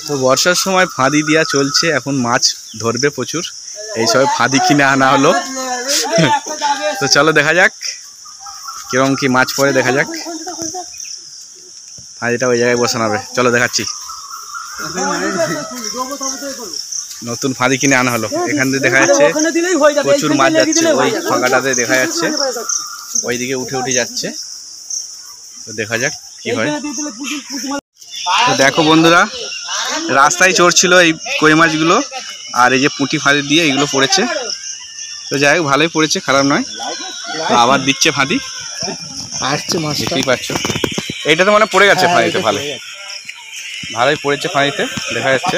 তো বর্ষার সময় ফাঁদি দেওয়া চলছে, এখন মাছ ধরবে প্রচুর, এই সব ফাঁদি কিনে আনা হলো। তো চলো দেখা যাক কিরকম কি মাছ পড়ে, দেখা যাক। ফাঁদিটা ওই জায়গায় বসানো হবে, চলো দেখাচ্ছি। নতুন ফাঁদি কিনে আনা হলো, এখান থেকে দেখা যাচ্ছে প্রচুর মাছ যাচ্ছে, ওই ফাঁকাটাতে দেখা যাচ্ছে, ওইদিকে উঠে উঠে যাচ্ছে। তো দেখা যাক কি হয়। তো দেখো বন্ধুরা, রাস্তায় চড়ছিল এই কই মাছগুলো, আর এই যে পুঁটি ফাঁদি দিয়ে এইগুলো পড়েছে। তো যাই হোক, ভালোই পড়েছে, খারাপ নয়। তো আবার দিচ্ছে ফাঁদি, আসছে মাছ, দেখতেই পাচ্ছ। এইটা তো মানে পড়ে গেছে ফাঁদিতে, ভালোই পড়েছে ফাঁদিতে, দেখা যাচ্ছে।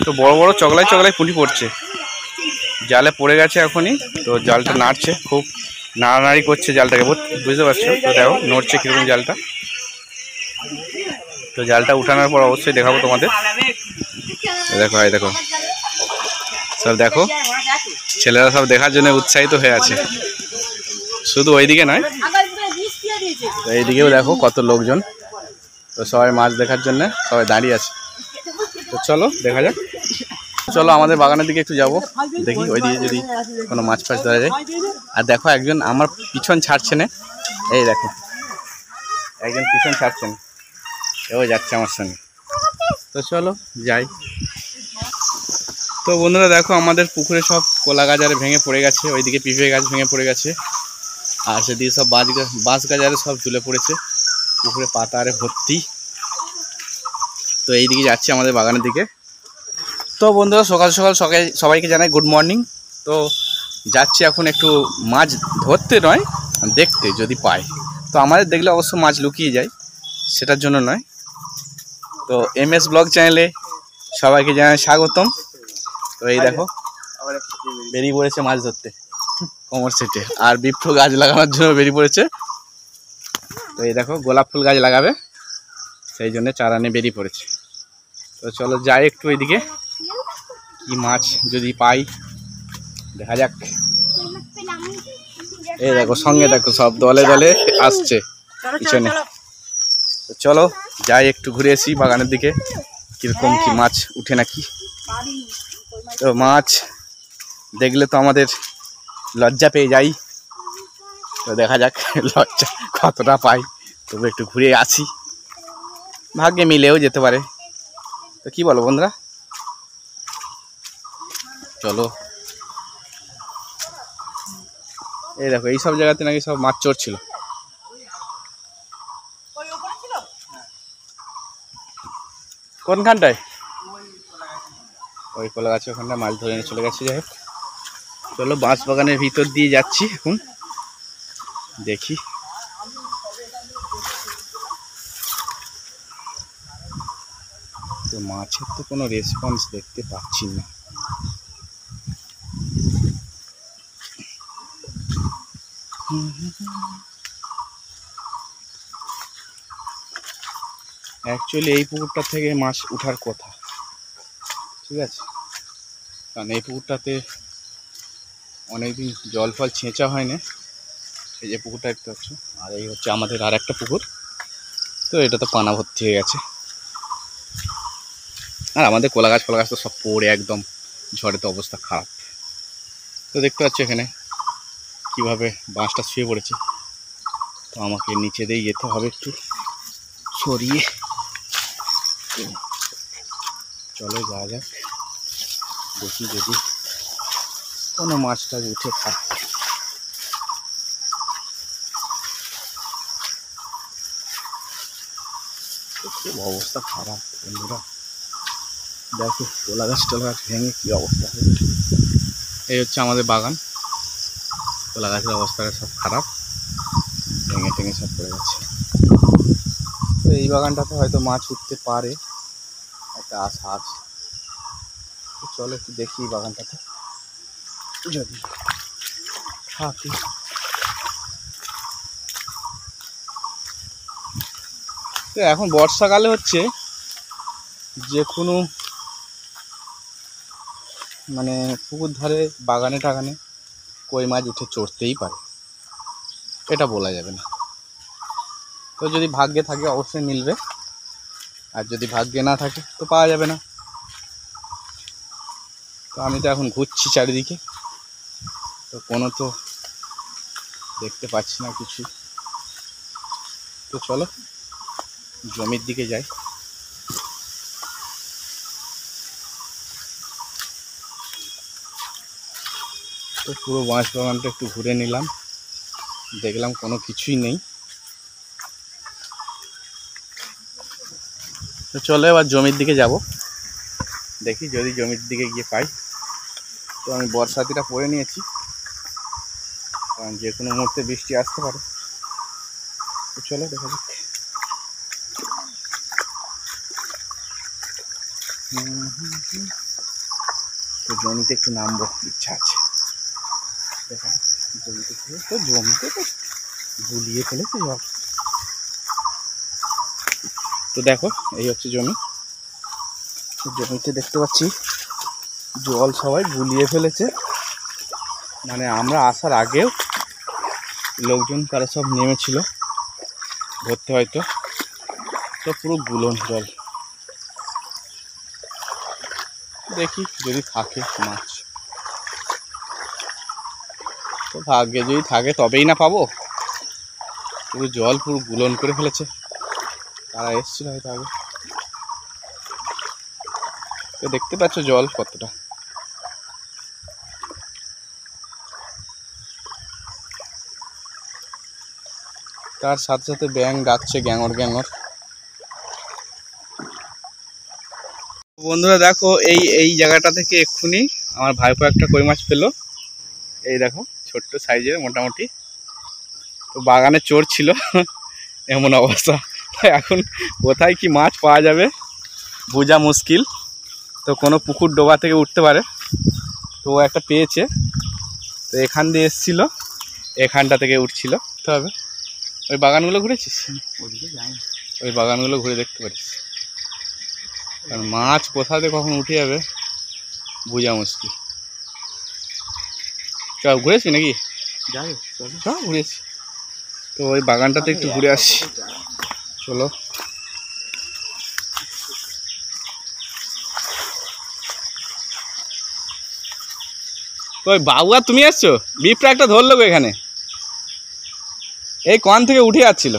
তো বড় বড় চগলাই চগলাই পুঁটি পড়ছে, জালে পড়ে গেছে এখনই। তো জালটা নাড়ছে, খুব নাড়ানাড়ি করছে জালটাকে, বুঝতে পারছো? তো দেখো নড়ছে কীরকম জালটা। তো জালটা উঠানোর পর অবশ্যই দেখাবো তোমাদের। দেখো এই দেখো, সব দেখো, ছেলেরা সব দেখার জন্য উৎসাহিত হয়ে আছে, শুধু ওইদিকে নয়, এইদিকেও দেখো কত লোকজন। তো সবাই মাছ দেখার জন্য সবাই দাঁড়িয়ে আছে। তো চলো দেখা যাক, চলো আমাদের বাগানের দিকে একটু যাবো, দেখি ওইদিকে যদি কোনো মাছ ফাছ ধরা যায়। আর দেখো একজন আমার পিছন ছাড়ছে না, এই দেখো একজন পিছন ছাড়ছে না, এও যাচ্ছে আমার সঙ্গে। তো চলো যাই। তো বন্ধুরা দেখো, আমাদের পুকুরে সব কলা গাছ আরে ভেঙে পড়ে গেছে, ওইদিকে পিঁপে গাছ ভেঙে পড়ে গেছে, আর সেদিকে সব বাঁশ গাছ আরে সব ঝুলে পড়েছে, পুকুরে পাতা আরে ভর্তি। তো এইদিকে যাচ্ছি আমাদের বাগানের দিকে। তো বন্ধুরা সকাল সকাল সবাইকে জানাই গুড মর্নিং। তো যাচ্ছি এখন একটু মাছ ধরতে নয়, দেখতে যদি পাই। তো আমাদের দেখলে অবশ্য মাছ লুকিয়ে যায়, সেটার জন্য নয়। তো MS ব্লগ চ্যানেলে সবাইকে জানাই স্বাগতম। তো এই দেখো বেরিয়ে পড়েছে মাছ ধরতে কোমর সেটে, আর বিপ্র গাছ লাগানোর জন্য বেরিয়ে পড়েছে। তো এই দেখো গোলাপ ফুল গাছ লাগাবে, সেই জন্য চারা নিয়ে বেরিয়ে পড়েছে। তো চলো যাই একটু এইদিকে, কি মাছ যদি পাই দেখা যাক। এই দেখো সঙ্গে দেখো সব দলে দলে আসছে পিছনে। তো চলো যাই একটু ঘুরে আসি বাগানের দিকে, কিরকম কি মাছ উঠে নাকি। তো মাছ দেখলে তো আমাদের লজ্জা পেয়ে যাই, তো দেখা যাক লজ্জা কতটা পাই। তবু একটু ঘুরে আসি, ভাগ্যে মিলেও যেতে পারে। তো কি বলো বন্ধুরা, চলো। এই দেখো এই সব জায়গাতে নাকি সব মাছ চড়ছিল। কোনখানটায়? ওই কলা গাছে ওখানটা মাছ ধরে নিয়ে চলে গেছে। যাই হোক চলো, বাঁশ বাগানের ভিতর দিয়ে যাচ্ছি এখন, দেখি। তো মাছের তো কোনো রেসপন্স দেখতে পাচ্ছি না। অ্যাকচুয়ালি এই পুকুরটা থেকে মাছ ওঠার কথা, ঠিক আছে, কারণ এই পুকুরটাতে অনেকদিন জল ফল ছেঁচা হয় না। এই যে পুকুরটা দেখতে পাচ্ছ, আর এই হচ্ছে আমাদের আর একটা পুকুর। তো এটা তো পানা ভর্তি হয়ে গেছে, আর আমাদের কলা গাছ ফলা গাছ তো সব পড়ে একদম ঝড়ে তো অবস্থা খারাপ। তো দেখতে পাচ্ছ এখানে কীভাবে বাঁশটা শুয়ে পড়েছে। তো আমাকে নিচে দিয়ে যেতে হবে একটু সরিয়ে। চলো যাওয়া যাক, দেখি যদি কোনো মাছটা উঠে খায়। খুব অবস্থা খারাপ বন্ধুরা, দেখো কলা গাছ টলা গাছ ভেঙে কী অবস্থা হয়েছে। এই হচ্ছে আমাদের বাগান, কলা গাছের অবস্থাটা সব খারাপ, ভেঙে টেঙে সব পড়ে গেছে। তো এই বাগানটাতে হয়তো মাছ উঠতে পারে, একটা আশা আছে। তো চলো একটু দেখি বাগানটাতে যদি থাকে। তো এখন বর্ষাকালে হচ্ছে যে কোনো মানে পুকুর ধারে বাগানে টাগানে কই মাছ উঠে চড়তেই পারে, এটা বলা যাবে না। তো যদি ভাগ্যে থাকে অবশ্যই মিলবে, আর যদি ভাগ্যে না থাকে তো পাওয়া যাবে না। তো আমি তো এখন ঘুরছি চারিদিকে, তো কোনো তো দেখতে পাচ্ছি না কিছু। তো চলো জমির দিকে যাই। তো পুরো বাঁশ বাগানটা একটু ঘুরে নিলাম, দেখলাম কোনো কিছুই নেই। তো চলো এবার জমির দিকে যাব, দেখি যদি জমির দিকে গিয়ে পাই। তো আমি বর্ষাতিটা পরে নিয়েছি, কারণ যে কোনো মুহূর্তে বৃষ্টি আসতে পারে। তো চলো দেখা যাক। তো জমিতে একটু নামবো, ইচ্ছা আছে। দেখা জমিতে তো গুলিয়ে ফেলেছে জল। তো দেখো এই হচ্ছে জমি। জমিতে দেখতে পাচ্ছি জল সবাই গুলিয়ে ফেলেছে, মানে আমরা আসার আগেও লোকজন তারা সব নেমেছিল ধরতে হয়তো। তো পুরো গুলন জল। দেখি যদি থাকে মাছ, তো ভাগ্যে যদি থাকে তবেই না পাবো। পুরো জল পুরো গুলন করে ফেলেছে, তারা এসছিল হয়তো আগে। তো দেখতে পাচ্ছ জল কতটা। তার সাথে সাথে ব্যাঙ ডাকছে গ্যাঙর গ্যাঙর। বন্ধুরা দেখো এই এই জায়গাটা থেকে এক্ষুনি আমার ভাইপো একটা কই মাছ পেলো। এই দেখো ছোট্ট সাইজের মোটামুটি। তো বাগানে চোর ছিল এমন অবস্থা। এখন কোথায় কি মাছ পাওয়া যাবে বোঝা মুশকিল। তো কোনো পুকুর ডোবা থেকে উঠতে পারে। তো ও একটা পেয়েছে, তো এখান দিয়ে এসছিল, এখানটা থেকে উঠছিল। তো হবে ওই বাগানগুলো ঘুরেছিস? ওদিকে যাই, ওই বাগানগুলো ঘুরে দেখতে পারিস, কারণ মাছ কোথা থেকে কখন উঠে যাবে বোঝা মুশকিল। চল ঘুরেছি নাকি? যাই চল ঘুরেছি। তো ওই বাগানটাতে একটু ঘুরে আসি, চলো। ওই বাবুয়া তুমি আসছো? বিপটা একটা ধরলো এখানে, এই কন থেকে উঠে যাচ্ছিল।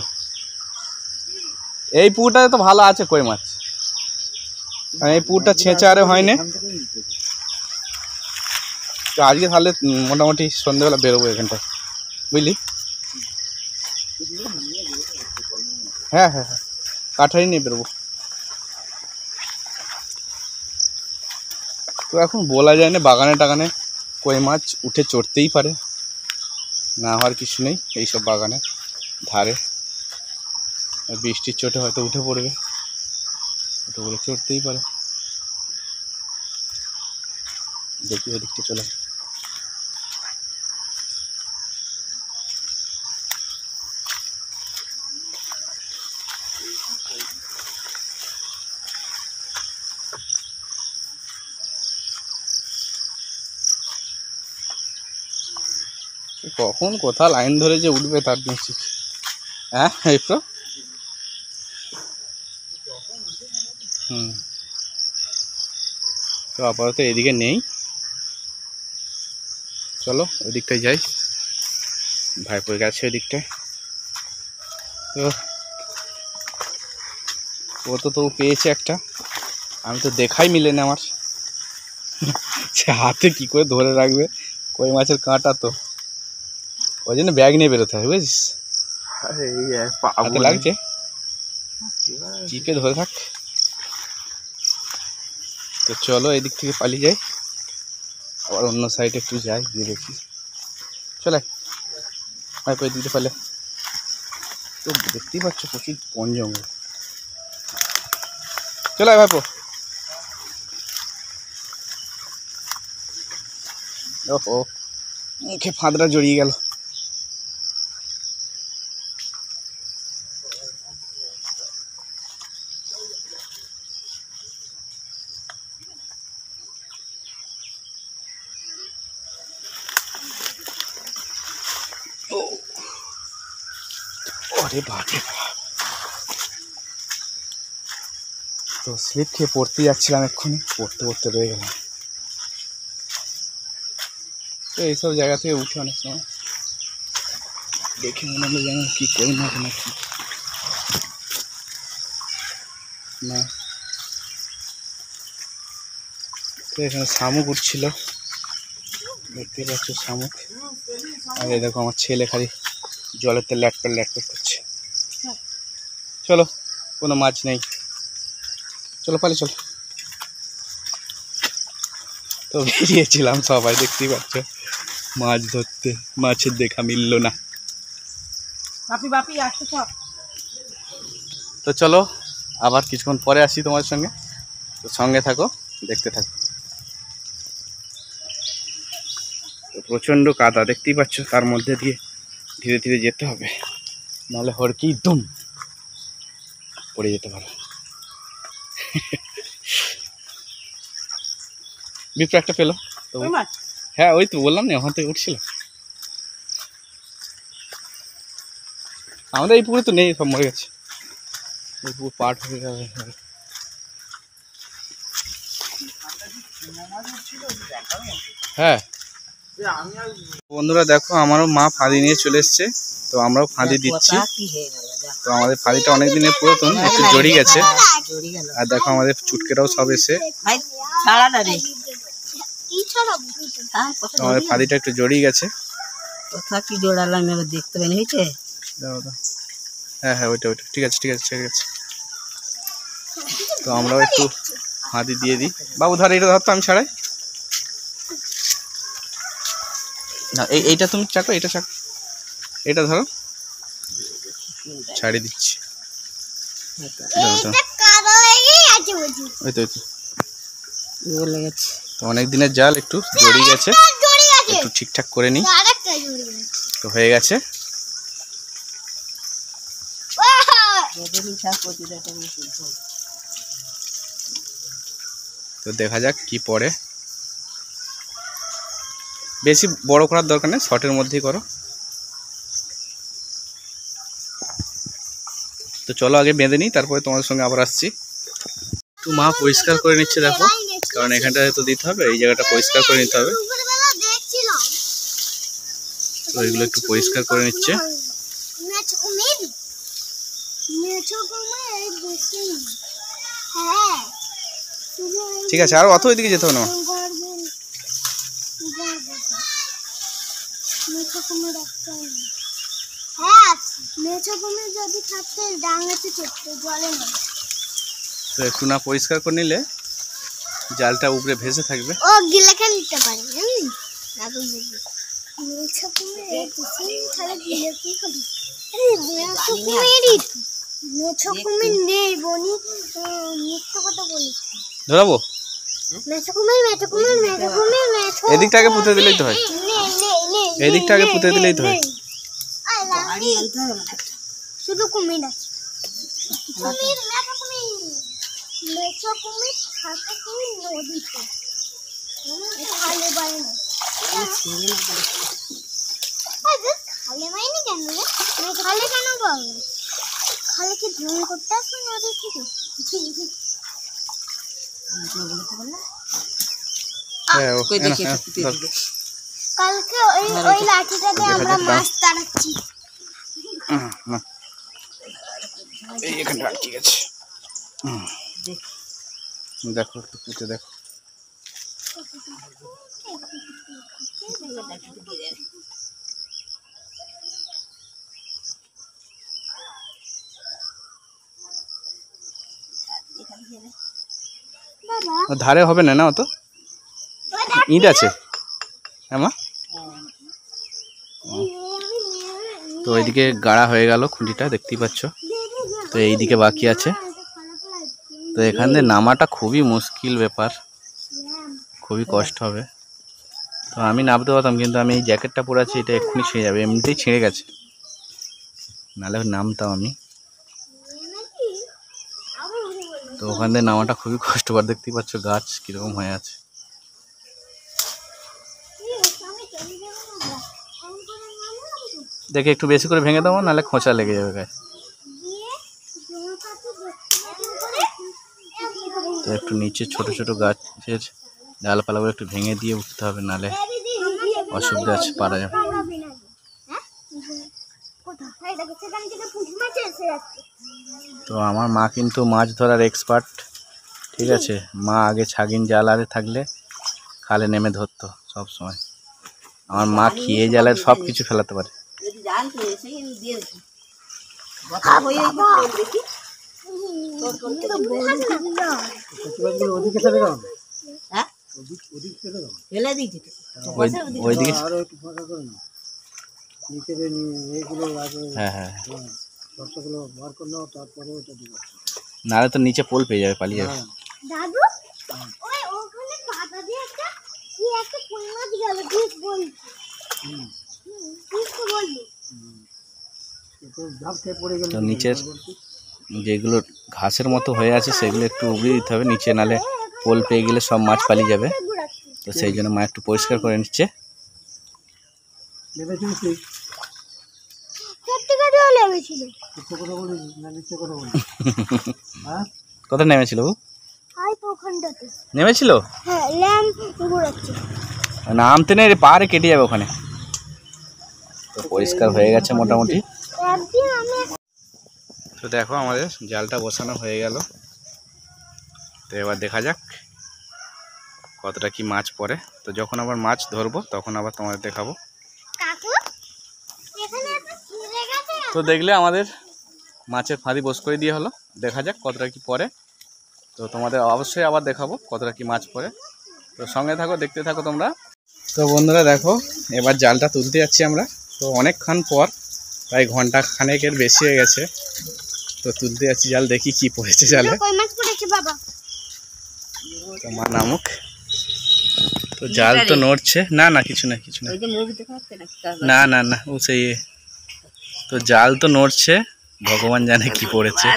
এই পুকুরটাতে তো ভালো আছে কই মাছ, এই পুকুরটা ছেঁচা আরে হয়নি। তো আজকে তাহলে মোটামুটি সন্ধ্যেবেলা বেরোবো এখানটায়, বুঝলি? হ্যাঁ হ্যাঁ হ্যাঁ, কাঠারি নিয়ে বেরোবো। তো এখন বলা যায় না, বাগানে টাগানে কই মাছ উঠে চড়তেই পারে, না হওয়ার কিছু নেই। এইসব বাগানে ধারে বৃষ্টির চোটে হয়তো উঠে পড়বে, উঠে পড়ে চড়তেই পারে। দেখি ওদিকটা চলে। কখন কোথা লাইন ধরে যে উঠবে তার নিশ্চিত। হ্যাঁ এই তো তো আপাতত এদিকে নেই, চলো ওই দিকটায় যাই। ভাইপো গেছে ওই দিকটায়। তো ও তো পেয়েছে একটা, আমি তো দেখাই মিলে না আমার। সে হাতে কি করে ধরে রাখবে কই মাছের কাঁটা, তো ওই জন্য ব্যাগ নিয়ে বেরোতে হয়, বুঝিস? হাতে লাগছে, চিপে ধরে থাক। তো চলো এদিক থেকে পালিয়ে যাই, আবার অন্য সাইডে একটু যাই, গিয়ে দেখি। চলে ভাইপো এদিকে পালে। তো দেখতেই পাচ্ছ প্রচুর বন জঙ্গল। চলে ভাইপো। ওহো, মুখে ফাঁদরা জড়িয়ে গেল। ওরে বাপরে বাপ, তো স্লিপ খেয়ে পড়তে যাচ্ছিলাম, এক্ষুনি পড়তে পড়তে রয়ে গেলাম। তো এইসব জায়গা থেকে উঠে অনেক সময় দেখে মনে হলো যেন কি করি না কেন কি না। তো এখানে শামুক উঠছিল, দেখতে পাচ্ছ শামুক। আর এই দেখো আমার ছেলে খালি জলেতে ল্যাটপ্যাট ল্যাটপ্যাট করছে। চলো, কোনো মাছ নেই, চলো পালি চলো। তো বেরিয়েছিলাম সবাই, দেখতেই পাচ্ছ মাছ ধরতে, মাছের দেখা মিলল না। তো চলো আবার কিছুক্ষণ পরে আসি তোমার সঙ্গে, তো সঙ্গে থাকো, দেখতে থাকো। তো প্রচণ্ড কাদা দেখতেই পাচ্ছ, তার মধ্যে দিয়ে ধীরে ধীরে যেতে হবে, নাহলে হড়কি দুম পড়ে যেতে পারো। বিপ্র একটা পেলো, হ্যাঁ ওই তো বললাম না ওখান থেকে উঠছিল। আমাদের এই পুকুরে তো নেই, সব মরে গেছে, ওই পুকুর পাট হয়ে যাবে। হ্যাঁ বন্ধুরা দেখো, আমারও মা ফাঁদি নিয়ে চলে এসছে, তো আমরাও ফাঁদি দিচ্ছি। তো আমাদের ফাঁদিটা অনেক দিনের পুরাতন, একটু জড়িয়ে গেছে। আর দেখো আমাদের চুটকেটাও সব এসে, আমাদের ফাঁদিটা একটু জড়িয়ে গেছে। দেখতে পাইনি হয়েছে। হ্যাঁ হ্যাঁ ওইটা ওইটা ঠিক আছে ঠিক আছে ঠিক আছে। তো আমরাও একটু ফাঁদি দিয়ে দিই। বাবু ধর, এটা ধর তো, আমি ছাড়াই না। এইটা তুমি চাকো, এটা চাকো, এটা ধরো, ছাড়িয়ে দিচ্ছি। তো অনেক দিনের জাল একটু জড়িয়ে গেছে, একটু ঠিকঠাক করে নিই। তো হয়ে গেছে। তো দেখা যাক কি পড়ে। বেশি বড় করার দরকার নেই, শর্টের মধ্যেই করো। তো চলো আগে বেঁধে নিই, তারপরে তোমাদের সঙ্গে আবার আসছি। তো মা পরিষ্কার করে নিচ্ছে দেখো, কারণ এখানটা তো দিতে হবে, এই জায়গাটা পরিষ্কার করে নিতে হবে। তো এগুলো একটু পরিষ্কার করে নিচ্ছে। ঠিক আছে, আর অত ওইদিকে যেতে হবে না। তো একটু না পরিষ্কার করে নিলে জালটা উপরে ভেসে থাকবে। ও গিলা খেয়ে নিতে পারি। ধরাবো, এদিকটাকে পুঁতে দিলেই তো হয়, এদিকটাকে পুঁতে দিলেই তো হয়। শুধু কুমির আছে, কুমির মেছো কুমির, মেছো কুমির ছাতা কুমির নদীতে খালে বাইরে। খালে বাইনি কেন রে? খালে কেন পাবো? খালে কি জল করতে আসবে নদী থেকে? কালকে ওই লাঠিটা দিয়ে আমরা মাছ তাড়াচ্ছি। এইখানটা ঠিক আছে, দেখো একটু পুঁতে দেখো। ধারে হবে না, না অত ইট আছে। হ্যাঁ মা, তো এইদিকে গাড়া হয়ে গেল খুঁটিটা, দেখতেই পাচ্ছ। তো এইদিকে বাকি আছে। তো এখান থেকে নামাটা খুবই মুশকিল ব্যাপার, খুবই কষ্ট হবে। তো আমি নামতে পারতাম, কিন্তু আমি এই জ্যাকেটটা পরে আছি, এটা এক্ষুনি ছিঁড়ে যাবে, এমনিতেই ছিঁড়ে গেছে, নাহলে নামতাম আমি। তো ওখান থেকে নামাটা খুবই কষ্টকর, দেখতেই পাচ্ছ গাছ কীরকম হয়ে আছে। দেখে একটু বেশি করে ভেঙে দেবো, নাহলে খোঁচা লেগে যাবে গায়ে। তো একটু নিচে ছোট ছোট গাছের ডালপালাগুলো একটু ভেঙে দিয়ে উঠতে হবে, নালে অসুবিধা আছে, পারা যাবে। তো আমার মা কিন্তু মাছ ধরার এক্সপার্ট, ঠিক আছে। মা আগে ছাগিন জাল আরে থাকলে খালে নেমে ধরতো সব সময়। আমার মা খেয়ে জালের সব কিছু ফেলাতে পারে। ওইদিকে হ্যাঁ হ্যাঁ, নাহলে তো নিচে পোল পেয়ে যাবে, পালিয়ে যাবে। দাদু ওই ওখানে পাতা দিয়ে একটা কি একটা কই মাছ গেল, ঠিক বলছি। ঠিক তো বললি। তো নিচের যেগুলো ঘাসের মতো হয়ে আছে সেগুলো একটু উগিয়ে দিতে হবে নিচে, নালে পোল পেয়ে গেলে সব মাছ পালিয়ে যাবে। তো সেই জন্য মা একটু পরিষ্কার করে নিচ্ছে। কোথায় নেমেছিল? নেমেছিল, নামতে নেই, পাহাড়ে কেটে যাবে ওখানে। তো পরিষ্কার হয়ে গেছে মোটামুটি। তো দেখো আমাদের জালটা বসানো হয়ে গেল। তো এবার দেখা যাক কতটা কি মাছ পড়ে। তো যখন আবার মাছ ধরবো তখন আবার তোমাদের দেখাবো। তো দেখলে আমাদের মাছের ফাঁদি বস করে দিয়ে হলো, দেখা যাক কতটা কি পড়ে। তো তোমাদের অবশ্যই আবার দেখাবো কতটা কি মাছ পড়ে। তো সঙ্গে থাকো, দেখতে থাকো তোমরা। তো বন্ধুরা দেখো এবার জালটা তুলতে যাচ্ছি আমরা। তো অনেকক্ষণ পর, প্রায় ঘন্টা খানেকের বেশি হয়ে গেছে। তো তুলতে যাচ্ছি জাল, দেখি কি পড়েছে জালে। তো মা নামুক। তো জাল তো নড়ছে, না না কিছু না কিছু না, না না না ও সেই। তো জাল তো নড়ছে, ভগবান জানে কি পড়েছে।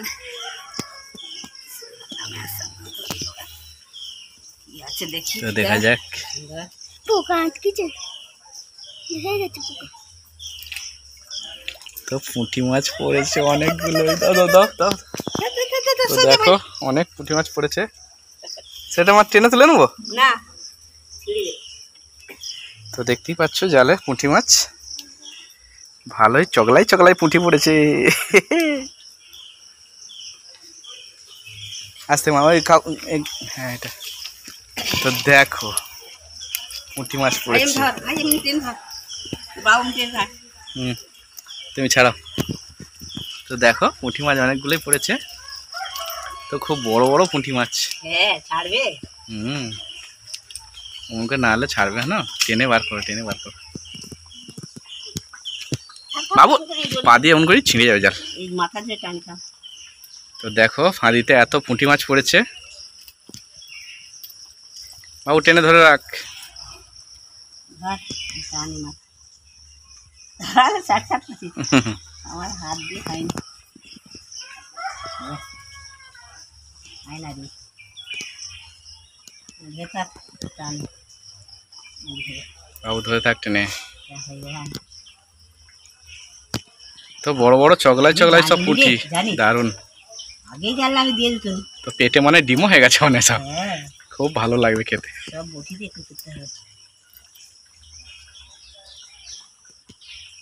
তো দেখা যাক। তো পুঁটি মাছ পড়েছে অনেকগুলো, তো দেখো অনেক পুঁটি মাছ পড়েছে। সেটা আমার টেনে তুলে নেবো না। তো দেখতেই পাচ্ছ জালে পুঁটি মাছ, ভালোই চগলাই চগলাই পুঁটি পড়েছে। আসতে মা ওই হ্যাঁ এটা। তো দেখো পুঁটি মাছ পড়েছে। তুমি ছাড়াও। তো দেখো পুঁটি মাছ অনেকগুলোই পড়েছে। তো খুব বড় বড় পুঁটি মাছ। হ্যাঁ ছাড়বে। ওকে না হলে ছাড়বে না, টেনে বার করো, টেনে বার করো বাবু, পা দিয়ে এমন করে ছিঁড়ে যাবে জাল। তো দেখো ফাঁদিতে এত পুঁটি মাছ পড়েছে। বাবু টেনে ধরে রাখ। আমার হাত দিয়ে খাইনি। বাবু ধরে থাক টেনে। তো বড় বড় চগলাই চগলাই সব পুঁটি, দারুন। তো পেটে মানে ডিমও হয়ে গেছে অনেক সব, খুব ভালো লাগবে খেতে।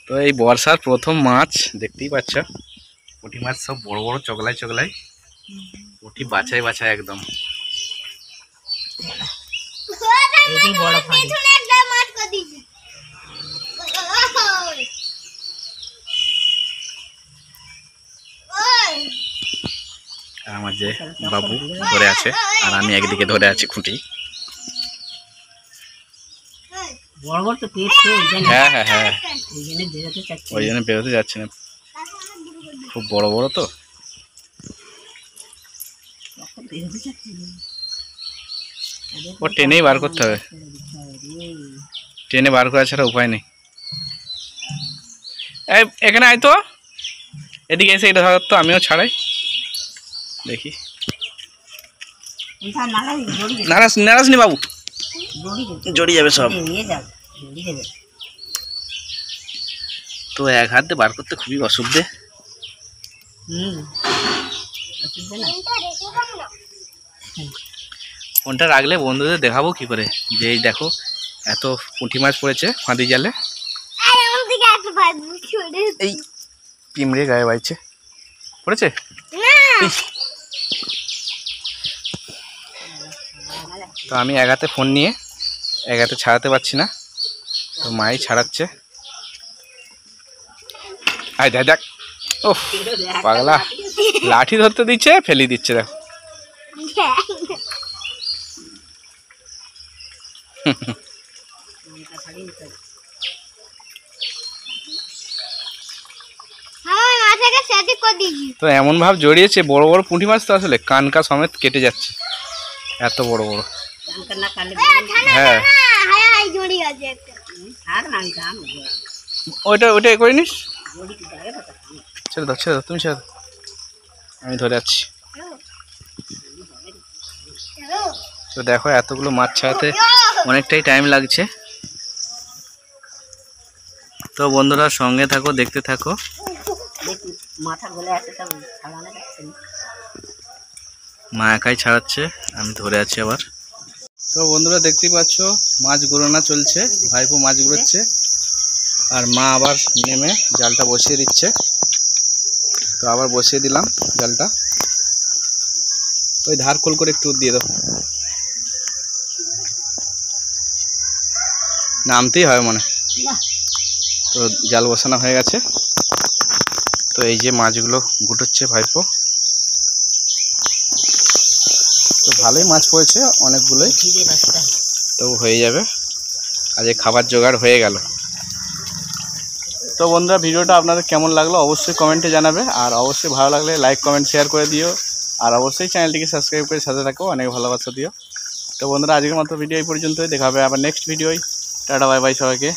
তো এই বর্ষার প্রথম মাছ দেখতেই পাচ্ছ, পুঁটি মাছ সব বড় বড় চগলাই চগলাই পুঁটি, বাছাই বাছাই একদম। আমার যে বাবু ধরে আছে আর আমি একদিকে ধরে আছি খুঁটি। হ্যাঁ হ্যাঁ হ্যাঁ, ওই জন্য বেরোতে যাচ্ছে না, খুব বড় বড়। তো ও টেনেই বার করতে হবে, টেনে বার করা ছাড়া উপায় নেই। এখানে আয় তো, এদিকে এসে এটা ধর তো, আমিও ছাড়াই দেখি। নারাজ নারাজ নি বাবু, জড়িয়ে যাবে সব। তো এক হাতে বার করতে খুবই অসুবিধে। ফোনটা রাখলে বন্ধুদের দেখাবো কি করে যে এই দেখো এত পুঁটি মাছ পড়েছে ফাঁদি জালে। এই পিমড়ে গায়ে বাইছে পড়েছে। তো আমি এক হাতে ফোন নিয়ে এক হাতে ছাড়াতে পারছি না, তো মাই ছাড়াচ্ছে। আয় দেখ দেখ, ও পাগলা লাঠি ধরতে দিচ্ছে ফেলি দিচ্ছে দেখো। তো এমন ভাব জড়িয়েছে, বড় বড় পুঁটি মাছ তো আসলে কানকা সমেত কেটে যাচ্ছে, এত বড় বড়। হ্যাঁ ওইটা ওইটা করে নিস, ছেড়ে দাও ছেড়ে দাও, তুমি ছেড়ে দাও, আমি ধরে যাচ্ছি। তো দেখো এতগুলো মাছ ছাড়াতে অনেকটাই টাইম লাগছে। তো বন্ধুরা সঙ্গে থাকো, দেখতে থাকো। মা একাই ছাড়াচ্ছে, আমি ধরে আছি আবার। তো বন্ধুরা দেখতেই পাচ্ছ মাছ গুড়ানো চলছে, ভাইপো মাছ গুড়োচ্ছে আর মা আবার নেমে জালটা বসিয়ে দিচ্ছে। তো আবার বসিয়ে দিলাম জালটা, ওই ধার খোল করে একটু দিয়ে দাও, নামতেই হয় মনে। তো জাল বসানো হয়ে গেছে। তো এই যে মাছগুলো গুটোচ্ছে ভাইপো। তো ভালোই মাছ পড়েছে অনেকগুলোই, তো হয়ে যাবে, আজ খাবার জোগাড় হয়ে গেল। তো বন্ধুরা ভিডিওটা আপনাদের কেমন লাগলো অবশ্যই কমেন্টে জানাবে, আর অবশ্যই ভালো লাগলে লাইক কমেন্ট শেয়ার করে দিও, আর অবশ্যই চ্যানেলটিকে সাবস্ক্রাইব করে সাথে থাকো, অনেক ভালোবাসা দিও। তো বন্ধুরা আজকের মতো ভিডিও এই পর্যন্তই, দেখা হবে আবার নেক্সট ভিডিওয়। টাটা বাই বাই সবাইকে।